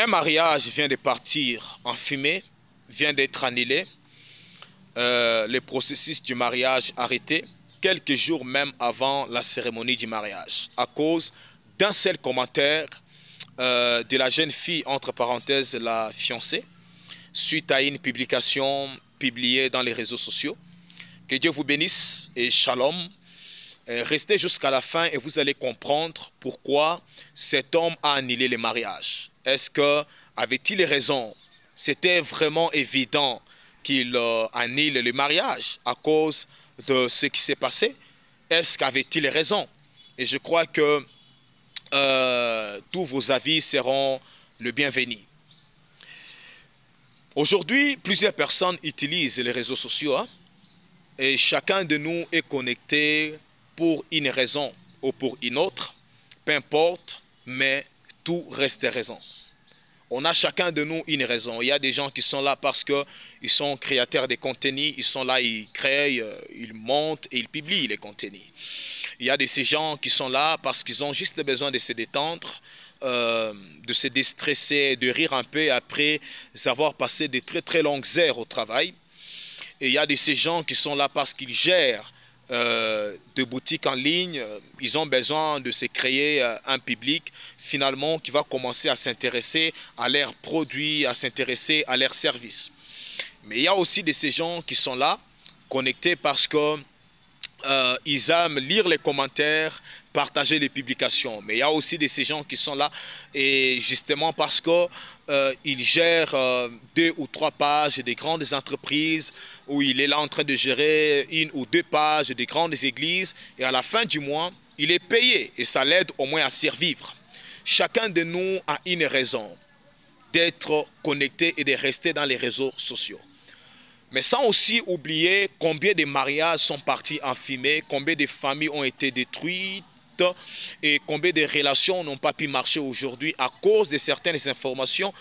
Un mariage vient de partir en fumée, vient d'être annulé, le processus du mariage arrêté, quelques jours même avant la cérémonie du mariage, à cause d'un seul commentaire de la jeune fille, entre parenthèses la fiancée, suite à une publication publiée dans les réseaux sociaux. Que Dieu vous bénisse et shalom. Restez jusqu'à la fin et vous allez comprendre pourquoi cet homme a annulé le mariage. Est-ce que avait-il raison? C'était vraiment évident qu'il annule le mariage à cause de ce qui s'est passé. Est-ce qu'avait-il raison? Et je crois que tous vos avis seront le bienvenu. Aujourd'hui, plusieurs personnes utilisent les réseaux sociaux, hein, et chacun de nous est connecté pour une raison ou pour une autre, peu importe, mais tout reste raison. On a chacun de nous une raison. Il y a des gens qui sont là parce qu'ils sont créateurs de contenus, ils sont là, ils créent, ils montent et ils publient les contenus. Il y a de ces gens qui sont là parce qu'ils ont juste besoin de se détendre, de se déstresser, de rire un peu après avoir passé de très très longues heures au travail. Et il y a de ces gens qui sont là parce qu'ils gèrent de boutiques en ligne. Ils ont besoin de se créer un public finalement qui va commencer à s'intéresser à leurs produits, à s'intéresser à leurs services. Mais il y a aussi de ces gens qui sont là, connectés parce que ils aiment lire les commentaires, partager les publications. Mais il y a aussi de ces gens qui sont là et justement parce que il gère 2 ou 3 pages des grandes entreprises, où il est là en train de gérer 1 ou 2 pages des grandes églises, et à la fin du mois, il est payé et ça l'aide au moins à survivre. Chacun de nous a une raison d'être connecté et de rester dans les réseaux sociaux. Mais sans aussi oublier combien de mariages sont partis en fumée, combien de familles ont été détruites et combien de relations n'ont pas pu marcher aujourd'hui à cause de certaines informations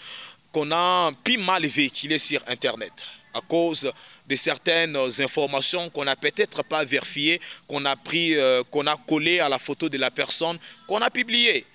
qu'on a pu mal véhiculées sur Internet, à cause de certaines informations qu'on n'a peut-être pas vérifiées, qu'on a pris, qu'on a collées à la photo de la personne, qu'on a publiée.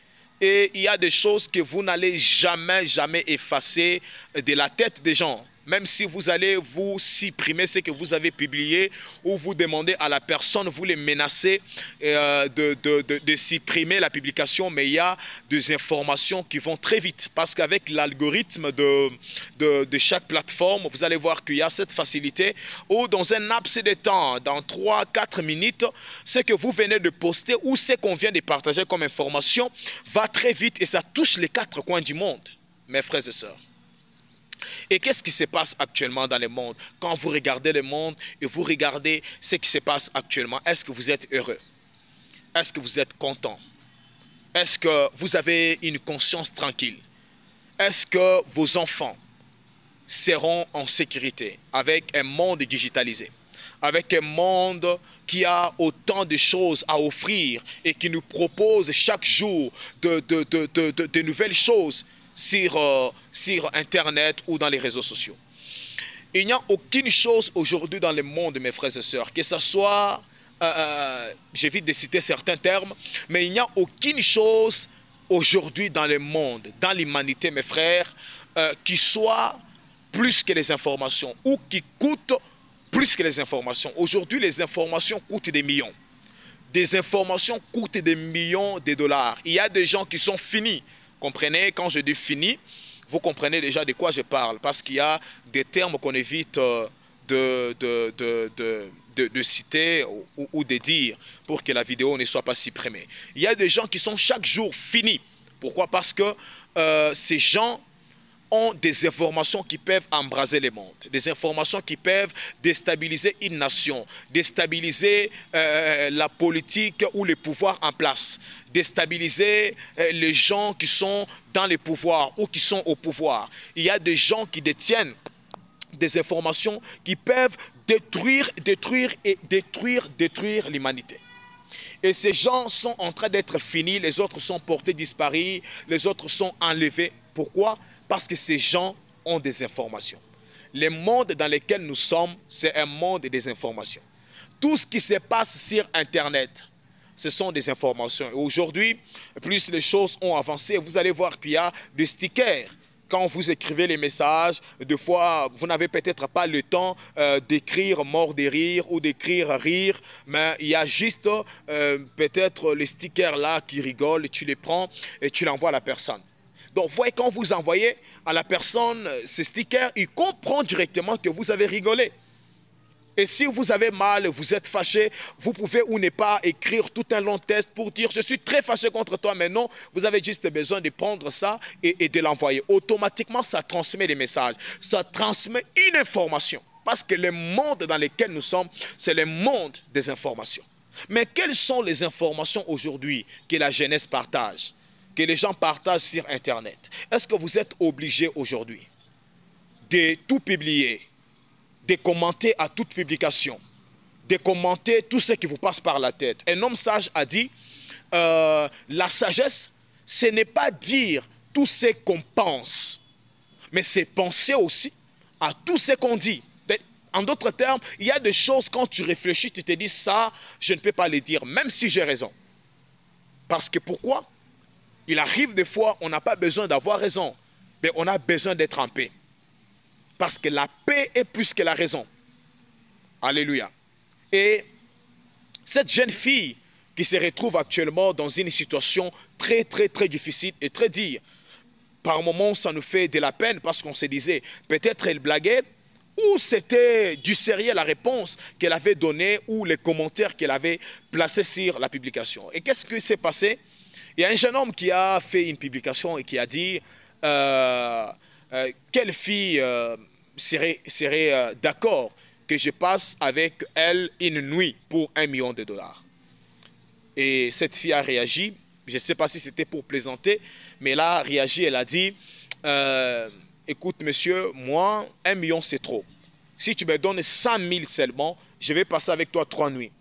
Et il y a des choses que vous n'allez jamais effacer de la tête des gens. Même si vous allez vous supprimer ce que vous avez publié ou vous demandez à la personne, vous les menacez de supprimer la publication, mais il y a des informations qui vont très vite parce qu'avec l'algorithme de chaque plateforme, vous allez voir qu'il y a cette facilité où dans un laps de temps, dans 3-4 minutes, ce que vous venez de poster ou ce qu'on vient de partager comme information va très vite et ça touche les 4 coins du monde, mes frères et sœurs. Et qu'est-ce qui se passe actuellement dans le monde? Quand vous regardez le monde et vous regardez ce qui se passe actuellement, est-ce que vous êtes heureux? Est-ce que vous êtes content? Est-ce que vous avez une conscience tranquille? Est-ce que vos enfants seront en sécurité avec un monde digitalisé? Avec un monde qui a autant de choses à offrir et qui nous propose chaque jour de nouvelles choses sur Internet ou dans les réseaux sociaux. Il n'y a aucune chose aujourd'hui dans le monde, mes frères et sœurs, que ce soit, j'évite de citer certains termes, mais il n'y a aucune chose aujourd'hui dans le monde, dans l'humanité, mes frères, qui soit plus que les informations ou qui coûte plus que les informations. Aujourd'hui, les informations coûtent des millions. Des informations coûtent des millions de dollars. Il y a des gens qui sont finis. Comprenez, quand je dis fini, vous comprenez déjà de quoi je parle. Parce qu'il y a des termes qu'on évite de citer ou de dire pour que la vidéo ne soit pas supprimée. Il y a des gens qui sont chaque jour finis. Pourquoi? Parce que ces gens ont des informations qui peuvent embraser le monde, des informations qui peuvent déstabiliser une nation, déstabiliser la politique ou le pouvoir en place, déstabiliser les gens qui sont dans le pouvoir ou qui sont au pouvoir. Il y a des gens qui détiennent des informations qui peuvent détruire l'humanité. Et ces gens sont en train d'être finis, les autres sont portés disparus, les autres sont enlevés. Pourquoi? Parce que ces gens ont des informations. Le monde dans lequel nous sommes, c'est un monde des informations. Tout ce qui se passe sur Internet, ce sont des informations. Et aujourd'hui, plus les choses ont avancé, vous allez voir qu'il y a des stickers quand vous écrivez les messages, des fois, vous n'avez peut-être pas le temps d'écrire mort de rire ou d'écrire rire, mais il y a juste peut-être les stickers là qui rigolent, tu les prends et tu l'envoies à la personne. Donc, voyez, quand vous envoyez à la personne ces stickers, il comprend directement que vous avez rigolé. Et si vous avez mal, vous êtes fâché, vous pouvez ou ne pas écrire tout un long texte pour dire « Je suis très fâché contre toi », mais non, vous avez juste besoin de prendre ça et de l'envoyer. Automatiquement, ça transmet des messages, ça transmet une information. Parce que le monde dans lequel nous sommes, c'est le monde des informations. Mais quelles sont les informations aujourd'hui que la jeunesse partage, que les gens partagent sur Internet? Est-ce que vous êtes obligé aujourd'hui de tout publier, de commenter à toute publication, de commenter tout ce qui vous passe par la tête? Un homme sage a dit, la sagesse, ce n'est pas dire tout ce qu'on pense, mais c'est penser aussi à tout ce qu'on dit. En d'autres termes, il y a des choses, quand tu réfléchis, tu te dis, ça, je ne peux pas le dire, même si j'ai raison. Parce que pourquoi? Il arrive des fois, on n'a pas besoin d'avoir raison, mais on a besoin d'être en paix. Parce que la paix est plus que la raison. Alléluia. Et cette jeune fille qui se retrouve actuellement dans une situation très, très, très difficile et très dure, par moments, ça nous fait de la peine parce qu'on se disait, peut-être elle blaguait, ou c'était du sérieux la réponse qu'elle avait donnée ou les commentaires qu'elle avait placés sur la publication. Et qu'est-ce qui s'est passé? Il y a un jeune homme qui a fait une publication et qui a dit quelle fille serait d'accord que je passe avec elle une nuit pour 1 million de dollars. Et cette fille a réagi, je ne sais pas si c'était pour plaisanter, mais elle a réagi, elle a dit écoute monsieur, moi 1 million c'est trop. Si tu me donnes 100 000 seulement, je vais passer avec toi 3 nuits.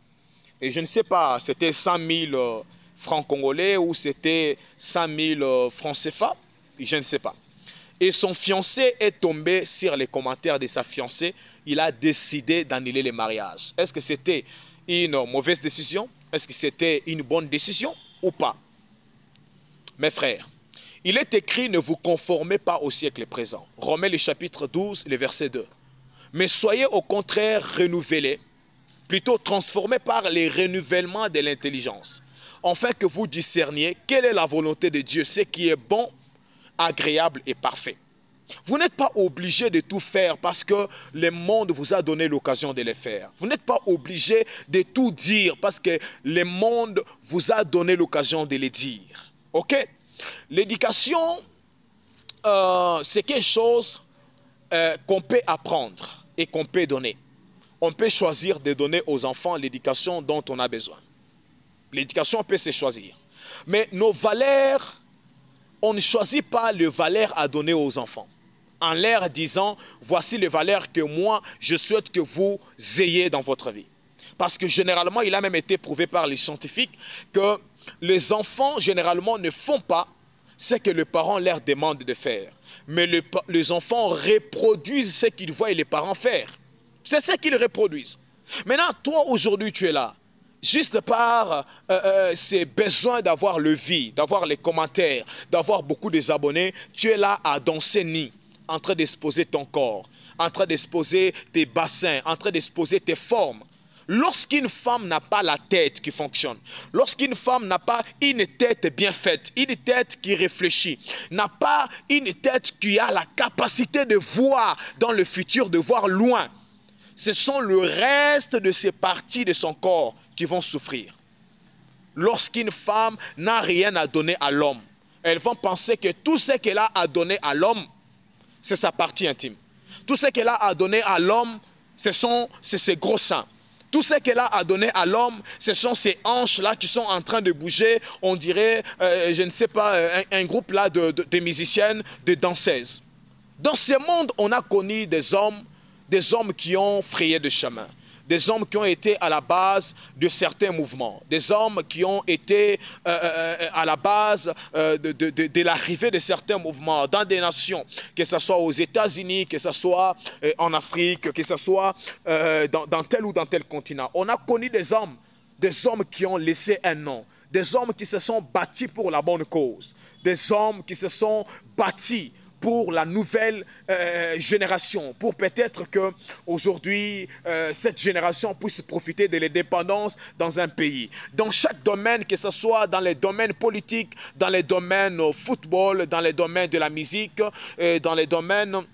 Et je ne sais pas, c'était 100 000 francs congolais ou c'était 100 000 francs CFA, je ne sais pas. Et son fiancé est tombé sur les commentaires de sa fiancée. Il a décidé d'annuler le mariage. Est-ce que c'était une mauvaise décision? Est-ce que c'était une bonne décision ou pas? Mes frères, il est écrit, ne vous conformez pas au siècle présent. Romains le chapitre 12, le verset 2. Mais soyez au contraire renouvelés, plutôt transformés par les renouvellements de l'intelligence, afin que vous discerniez quelle est la volonté de Dieu, ce qui est bon, agréable et parfait. Vous n'êtes pas obligé de tout faire parce que le monde vous a donné l'occasion de le faire. Vous n'êtes pas obligé de tout dire parce que le monde vous a donné l'occasion de le dire. Ok? L'éducation, c'est quelque chose qu'on peut apprendre et qu'on peut donner. On peut choisir de donner aux enfants l'éducation dont on a besoin. L'éducation peut se choisir. Mais nos valeurs, on ne choisit pas les valeurs à donner aux enfants. En leur disant, voici les valeurs que moi, je souhaite que vous ayez dans votre vie. Parce que généralement, il a même été prouvé par les scientifiques que les enfants, généralement, ne font pas ce que les parents leur demandent de faire. Mais les enfants reproduisent ce qu'ils voient les parents faire. C'est ce qu'ils reproduisent. Maintenant, toi, aujourd'hui, tu es là. Juste par ces besoins d'avoir le vie, d'avoir les commentaires, d'avoir beaucoup d'abonnés, tu es là à danser nu, en train d'exposer ton corps, en train d'exposer tes bassins, en train d'exposer tes formes. Lorsqu'une femme n'a pas la tête qui fonctionne, lorsqu'une femme n'a pas une tête bien faite, une tête qui réfléchit, n'a pas une tête qui a la capacité de voir dans le futur, de voir loin, ce sont le reste de ces parties de son corps qui vont souffrir. Lorsqu'une femme n'a rien à donner à l'homme, elles vont penser que tout ce qu'elle a à donner à l'homme, c'est sa partie intime. Tout ce qu'elle a à donner à l'homme, c'est ses gros seins. Tout ce qu'elle a à donner à l'homme, ce sont ces hanches-là qui sont en train de bouger. On dirait, je ne sais pas, un groupe là de musiciennes, de danseuses. Dans ce monde, on a connu des hommes qui ont frayé de chemin. Des hommes qui ont été à la base de certains mouvements, des hommes qui ont été à la base de l'arrivée de certains mouvements dans des nations, que ce soit aux États-Unis, que ce soit en Afrique, que ce soit dans tel ou dans tel continent. On a connu des hommes qui ont laissé un nom, des hommes qui se sont bâtis pour la bonne cause, des hommes qui se sont bâtis pour la nouvelle génération, pour peut-être que aujourd'hui cette génération puisse profiter de l'indépendance dans un pays. Dans chaque domaine, que ce soit dans les domaines politiques, dans les domaines football, dans les domaines de la musique, dans les domaines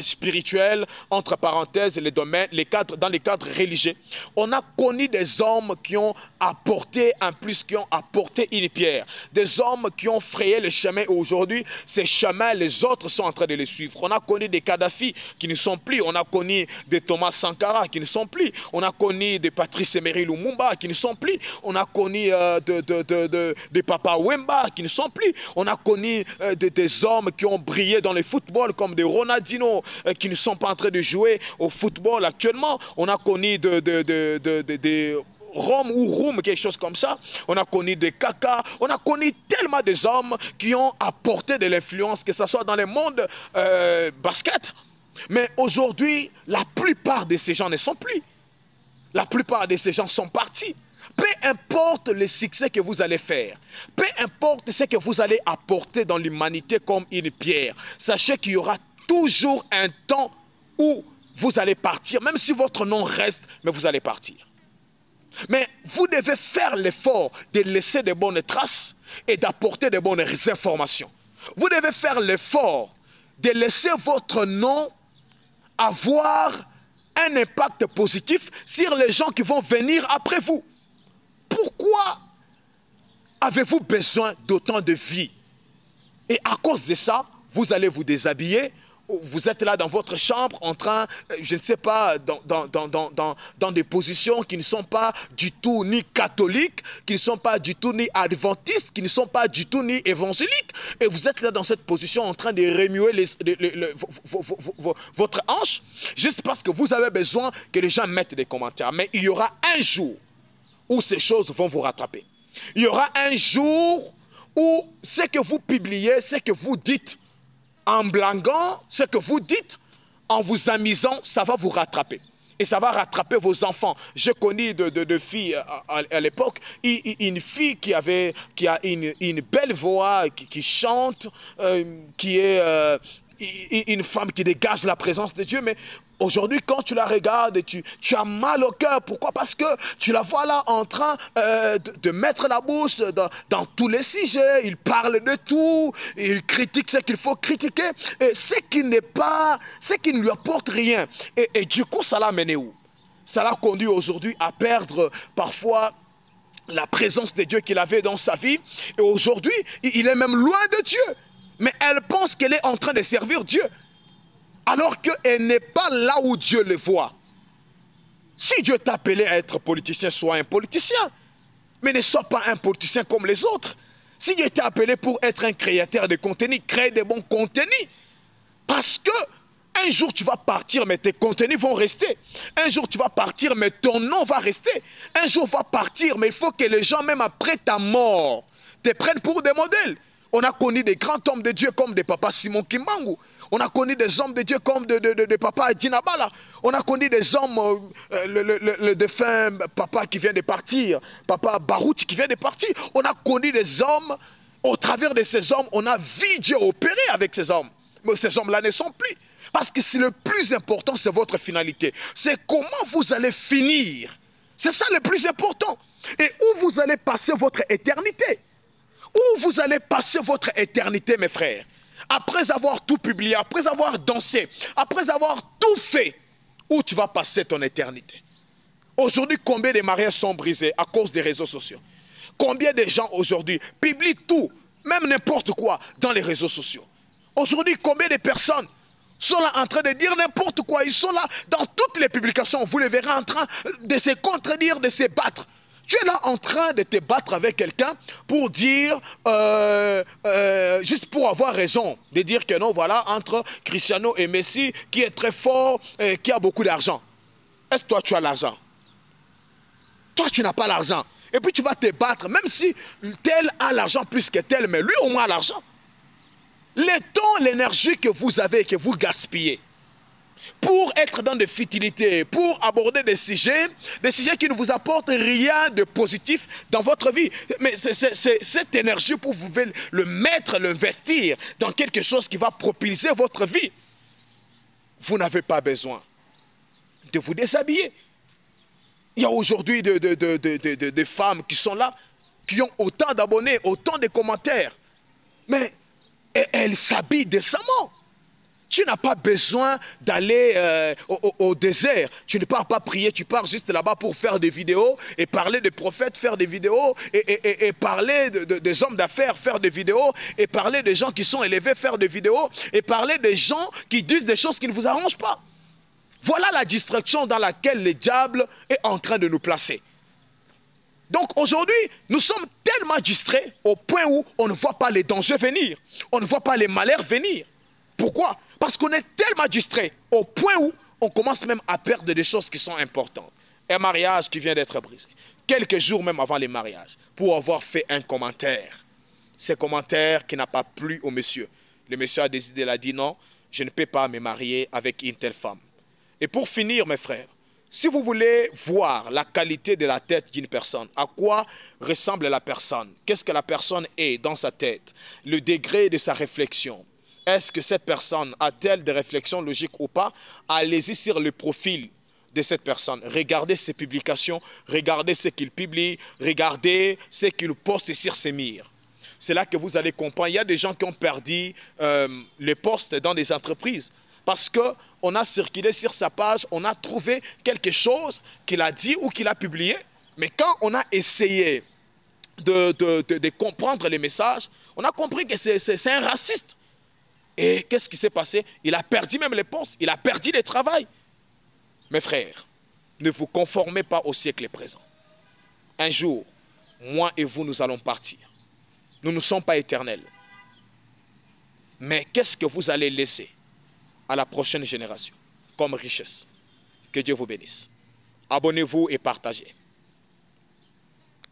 spirituel, entre parenthèses, les domaines, dans les cadres religieux. On a connu des hommes qui ont apporté un plus, qui ont apporté une pierre. Des hommes qui ont frayé le chemin. Aujourd'hui, ces chemins, les autres sont en train de les suivre. On a connu des Kadhafi qui ne sont plus. On a connu des Thomas Sankara qui ne sont plus. On a connu des Patrice Emery Lumumba qui ne sont plus. On a connu des Papa Wemba qui ne sont plus. On a connu des hommes qui ont brillé dans le football comme des Ronaldinho qui ne sont pas en train de jouer au football actuellement. On a connu des Rome ou Roum, quelque chose comme ça. On a connu des Kaka. On a connu tellement des hommes qui ont apporté de l'influence, que ce soit dans le monde basket. Mais aujourd'hui, la plupart de ces gens ne sont plus. La plupart de ces gens sont partis. Peu importe le succès que vous allez faire, peu importe ce que vous allez apporter dans l'humanité comme une pierre, sachez qu'il y aura toujours un temps où vous allez partir, même si votre nom reste, mais vous allez partir. Mais vous devez faire l'effort de laisser de bonnes traces et d'apporter de bonnes informations. Vous devez faire l'effort de laisser votre nom avoir un impact positif sur les gens qui vont venir après vous. Pourquoi avez-vous besoin d'autant de vie? Et à cause de ça, vous allez vous déshabiller. Vous êtes là dans votre chambre en train, je ne sais pas, dans des positions qui ne sont pas du tout ni catholiques, qui ne sont pas du tout ni adventistes, qui ne sont pas du tout ni évangéliques. Et vous êtes là dans cette position en train de remuer votre hanche, juste parce que vous avez besoin que les gens mettent des commentaires. Mais il y aura un jour où ces choses vont vous rattraper. Il y aura un jour où ce que vous publiez, ce que vous dites, en blanguant, ce que vous dites, en vous amusant, ça va vous rattraper. Et ça va rattraper vos enfants. J'ai connu de filles à l'époque, une fille qui a une belle voix, qui chante, qui est une femme qui dégage la présence de Dieu, mais aujourd'hui, quand tu la regardes, tu as mal au cœur. Pourquoi? Parce que tu la vois là en train de mettre la bouche dans tous les sujets. Il parle de tout. Il critique ce qu'il faut critiquer. Et ce qui ne lui apporte rien. Et du coup, ça l'a mené où? Ça l'a conduit aujourd'hui à perdre parfois la présence de Dieu qu'il avait dans sa vie. Et aujourd'hui, il est même loin de Dieu. Mais elle pense qu'elle est en train de servir Dieu. Alors qu'elle n'est pas là où Dieu le voit. Si Dieu t'a appelé à être politicien, sois un politicien. Mais ne sois pas un politicien comme les autres. Si Dieu t'a appelé pour être un créateur de contenu, crée des bons contenus. Parce que un jour tu vas partir, mais tes contenus vont rester. Un jour tu vas partir, mais ton nom va rester. Un jour va partir, mais il faut que les gens, même après ta mort, te prennent pour des modèles. On a connu des grands hommes de Dieu comme des papas Simon Kimbangu. On a connu des hommes de Dieu comme de papa Dinabala. On a connu des hommes, le défunt papa qui vient de partir, papa Barouti qui vient de partir. On a connu des hommes, au travers de ces hommes, on a vu Dieu opérer avec ces hommes. Mais ces hommes-là ne sont plus. Parce que le plus important, c'est votre finalité. C'est comment vous allez finir. C'est ça le plus important. Et où vous allez passer votre éternité. Où vous allez passer votre éternité, mes frères. Après avoir tout publié, après avoir dansé, après avoir tout fait, où tu vas passer ton éternité. Aujourd'hui, combien de mariages sont brisés à cause des réseaux sociaux? Combien de gens aujourd'hui publient tout, même n'importe quoi, dans les réseaux sociaux? Aujourd'hui, combien de personnes sont là en train de dire n'importe quoi? Ils sont là dans toutes les publications. Vous les verrez en train de se contredire, de se battre. Tu es là en train de te battre avec quelqu'un pour dire, juste pour avoir raison, de dire que non, voilà, entre Cristiano et Messi, qui est très fort, qui a beaucoup d'argent. Est-ce que toi, tu as l'argent? Toi, tu n'as pas l'argent. Et puis, tu vas te battre, même si tel a l'argent plus que tel, mais lui, au moins, a l'argent. Le temps, l'énergie que vous avez et que vous gaspillez, pour être dans de futilités, pour aborder des sujets qui ne vous apportent rien de positif dans votre vie. Mais c'est cette énergie pour vous le mettre, l'investir dans quelque chose qui va propulser votre vie. Vous n'avez pas besoin de vous déshabiller. Il y a aujourd'hui des femmes qui sont là, qui ont autant d'abonnés, autant de commentaires, mais elles s'habillent décemment. Tu n'as pas besoin d'aller au désert. Tu ne pars pas prier, tu pars juste là-bas pour faire des vidéos et parler des prophètes, faire des vidéos et parler des hommes d'affaires, faire des vidéos et parler des gens qui sont élevés, faire des vidéos et parler des gens qui disent des choses qui ne vous arrangent pas. Voilà la distraction dans laquelle le diable est en train de nous placer. Donc aujourd'hui, nous sommes tellement distraits au point où on ne voit pas les dangers venir. On ne voit pas les malheurs venir. Pourquoi? Parce qu'on est tellement distrait au point où on commence même à perdre des choses qui sont importantes. Un mariage qui vient d'être brisé, quelques jours même avant le mariage, pour avoir fait un commentaire. Ce commentaire qui n'a pas plu au monsieur. Le monsieur a décidé, il a dit non, je ne peux pas me marier avec une telle femme. Et pour finir, mes frères, si vous voulez voir la qualité de la tête d'une personne, à quoi ressemble la personne, qu'est-ce que la personne est dans sa tête, le degré de sa réflexion, est-ce que cette personne a-t-elle des réflexions logiques ou pas? Allez-y sur le profil de cette personne. Regardez ses publications, regardez ce qu'il publie, regardez ce qu'il poste sur ses murs. C'est là que vous allez comprendre. Il y a des gens qui ont perdu les postes dans des entreprises parce qu'on a circulé sur sa page, on a trouvé quelque chose qu'il a dit ou qu'il a publié. Mais quand on a essayé de comprendre les messages, on a compris que c'est un raciste. Et qu'est-ce qui s'est passé? Il a perdu même les postes, il a perdu le travail. Mes frères, ne vous conformez pas au siècle présent. Un jour, moi et vous, nous allons partir. Nous ne sommes pas éternels. Mais qu'est-ce que vous allez laisser à la prochaine génération comme richesse? Que Dieu vous bénisse. Abonnez-vous et partagez.